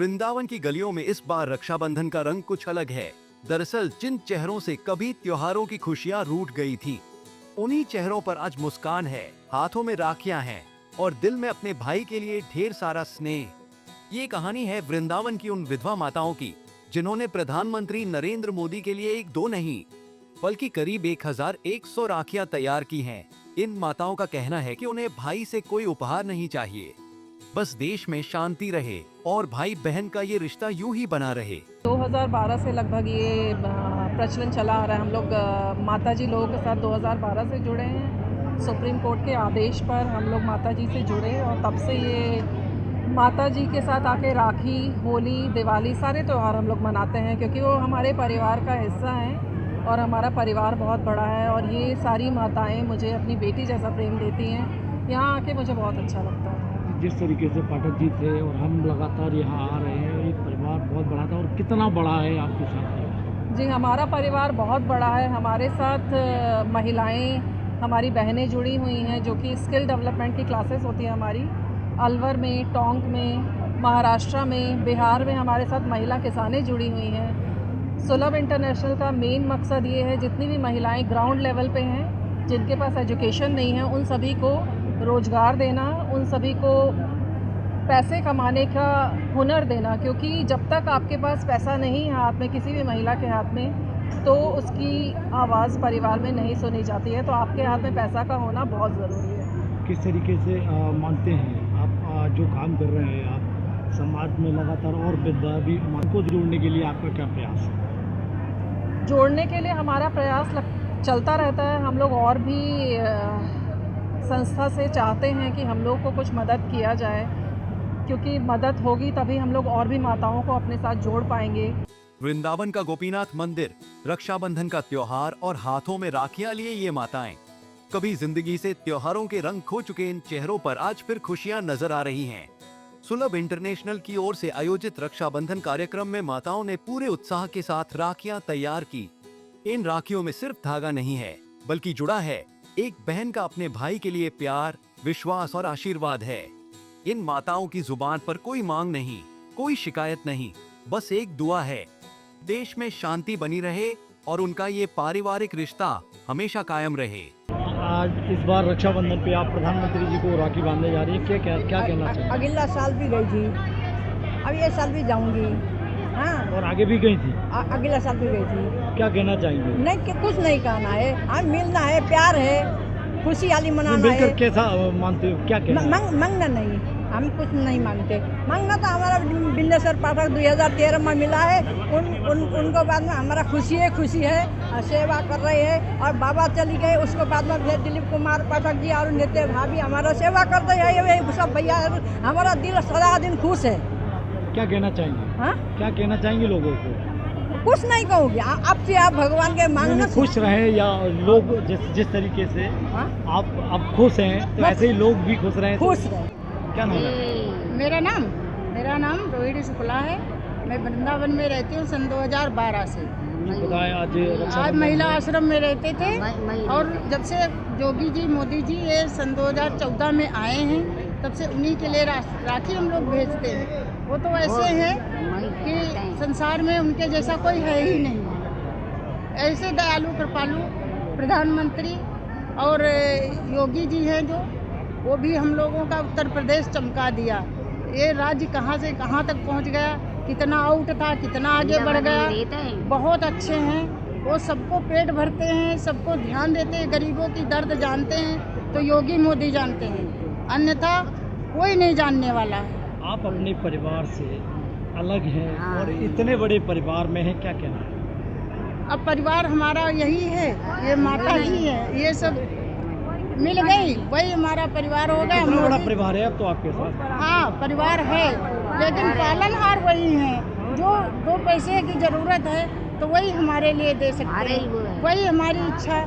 वृंदावन की गलियों में इस बार रक्षाबंधन का रंग कुछ अलग है। दरअसल जिन चेहरों से कभी त्योहारों की खुशियां रूठ गई थी, उन्हीं चेहरों पर आज मुस्कान है, हाथों में राखियां हैं और दिल में अपने भाई के लिए ढेर सारा स्नेह। ये कहानी है वृंदावन की उन विधवा माताओं की, जिन्होंने प्रधानमंत्री नरेंद्र मोदी के लिए एक दो नहीं बल्कि करीब 1100 राखियां तैयार की हैं। इन माताओं का कहना है कि उन्हें भाई से कोई उपहार नहीं चाहिए, बस देश में शांति रहे और भाई बहन का ये रिश्ता यूं ही बना रहे। 2012 से लगभग ये प्रचलन चला आ रहा है। हम लोग माताजी लोगों के साथ 2012 से जुड़े हैं। सुप्रीम कोर्ट के आदेश पर हम लोग माताजी से जुड़े और तब से ये माताजी के साथ आके राखी, होली, दिवाली सारे त्यौहार हम लोग मनाते हैं, क्योंकि वो हमारे परिवार का हिस्सा हैं और हमारा परिवार बहुत बड़ा है। और ये सारी माताएं मुझे अपनी बेटी जैसा प्रेम देती हैं। यहाँ आके मुझे बहुत अच्छा लगता है। जिस तरीके से पाठक जी थे और हम लगातार यहाँ आ रहे हैं, ये परिवार बहुत बड़ा था। और कितना बड़ा है आपके साथ? जी, हमारा परिवार बहुत बड़ा है। हमारे साथ महिलाएं, हमारी बहनें जुड़ी हुई हैं, जो कि स्किल डेवलपमेंट की क्लासेस होती हैं हमारी। अलवर में, टोंक में, महाराष्ट्र में, बिहार में हमारे साथ महिला किसानें जुड़ी हुई हैं। सुलभ इंटरनेशनल का मेन मकसद ये है, जितनी भी महिलाएं ग्राउंड लेवल पे हैं, जिनके पास एजुकेशन नहीं है, उन सभी को रोज़गार देना, उन सभी को पैसे कमाने का हुनर देना। क्योंकि जब तक आपके पास पैसा नहीं है हाथ में, किसी भी महिला के हाथ में, तो उसकी आवाज़ परिवार में नहीं सुनी जाती है। तो आपके हाथ में पैसा का होना बहुत ज़रूरी है। किस तरीके से मानते हैं आप जो काम कर रहे हैं, आप समाज में लगातार और वृद्धा भी को जोड़ने के लिए आपका क्या प्रयास है? जोड़ने के लिए हमारा प्रयास चलता रहता है। हम लोग और भी संस्था से चाहते हैं कि हम लोग को कुछ मदद किया जाए, क्योंकि मदद होगी तभी हम लोग और भी माताओं को अपने साथ जोड़ पाएंगे। वृंदावन का गोपीनाथ मंदिर, रक्षाबंधन का त्योहार और हाथों में राखियां लिए ये माताएं, कभी जिंदगी से त्योहारों के रंग खो चुके इन चेहरों पर आज फिर खुशियां नजर आ रही हैं। सुलभ इंटरनेशनल की ओर से आयोजित रक्षाबंधन कार्यक्रम में माताओं ने पूरे उत्साह के साथ राखियां तैयार की। इन राखियों में सिर्फ धागा नहीं है, बल्कि जुड़ा है एक बहन का अपने भाई के लिए प्यार, विश्वास और आशीर्वाद है। इन माताओं की जुबान पर कोई मांग नहीं, कोई शिकायत नहीं, बस एक दुआ है, देश में शांति बनी रहे और उनका ये पारिवारिक रिश्ता हमेशा कायम रहे। आज इस बार रक्षाबंधन पे आप प्रधानमंत्री जी को राखी बांधने जा रही है, क्या कहना चाहिए? अगला साल भी गई थी, अब ये साल भी जाऊंगी। हाँ, और आगे भी गई थी? अगला साल भी गई थी। क्या कहना चाहेंगे? नहीं कि कुछ नहीं कहना है, हम मिलना है, प्यार है, खुशहाली मनाना है। मिलकर कैसा मानते हो, क्या कहना? मांगना नहीं, हम कुछ नहीं मांगते। मांगना तो हमारा बिंदेश्वर पाठक 2013 में मिला है। उनको बाद में हमारा खुशी है, सेवा कर रहे हैं। और बाबा चली गए, उसके बाद में फिर दिलीप कुमार पाठक जी और नित्य भाभी हमारा सेवा करते हैं। सब भैया, हमारा दिल सदा दिन खुश है। क्या कहना चाहेंगे? हाँ, क्या कहना चाहेंगे लोगों को? कुछ नहीं कहूँगी, आपसे आप भगवान के मांगना। खुश रहे या लोग जिस तरीके से आप खुश हैं, तो ऐसे ही लोग भी खुश रहे। खुश रहे। क्या नाम है? मेरा नाम रोहिणी शुक्ला है। मैं वृंदावन में रहती हूँ सन 2012 से। आज महिला आश्रम में रहते थे, और जब से योगी जी, मोदी जी ये सन 2014 में आए हैं, तब से उन्हीं के लिए राखी हम लोग भेजते हैं। वो तो ऐसे हैं कि संसार में उनके जैसा कोई है ही नहीं। ऐसे दयालु कृपालु प्रधानमंत्री और योगी जी हैं, जो वो भी हम लोगों का उत्तर प्रदेश चमका दिया। ये राज्य कहाँ से कहाँ तक पहुँच गया, कितना आउट था, कितना आगे बढ़ गया। बहुत अच्छे हैं वो, सबको पेट भरते हैं, सबको ध्यान देते हैं, गरीबों की दर्द जानते हैं तो योगी मोदी जानते हैं, अन्यथा कोई नहीं जानने वाला है। आप अपने परिवार से अलग हैं और इतने बड़े परिवार में हैं, क्या कहना है? अब परिवार हमारा यही है, ये माता ही है, ये सब मिल गई, वही हमारा परिवार हो गया। बड़ा परिवार है अब तो आपके साथ? हाँ, परिवार है, लेकिन पालनहार वही हैं। जो 2 पैसे की जरूरत है तो वही हमारे लिए दे सकते हैं, वही हमारी इच्छा,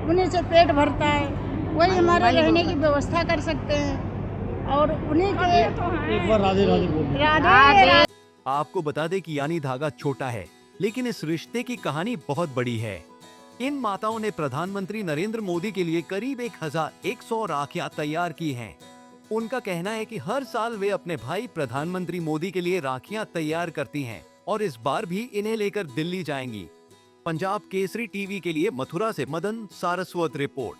उन्हीं से पेट भरता है, वही हमारे रहने की व्यवस्था कर सकते हैं। और उन्हीं के एक बार राधे राधे बोलिए। राधे। आपको बता दें कि यानी धागा छोटा है, लेकिन इस रिश्ते की कहानी बहुत बड़ी है। इन माताओं ने प्रधानमंत्री नरेंद्र मोदी के लिए करीब 1100 राखियां तैयार की हैं। उनका कहना है कि हर साल वे अपने भाई प्रधानमंत्री मोदी के लिए राखियां तैयार करती हैं और इस बार भी इन्हें लेकर दिल्ली जाएंगी। पंजाब केसरी टीवी के लिए मथुरा से मदन सारस्वत रिपोर्ट।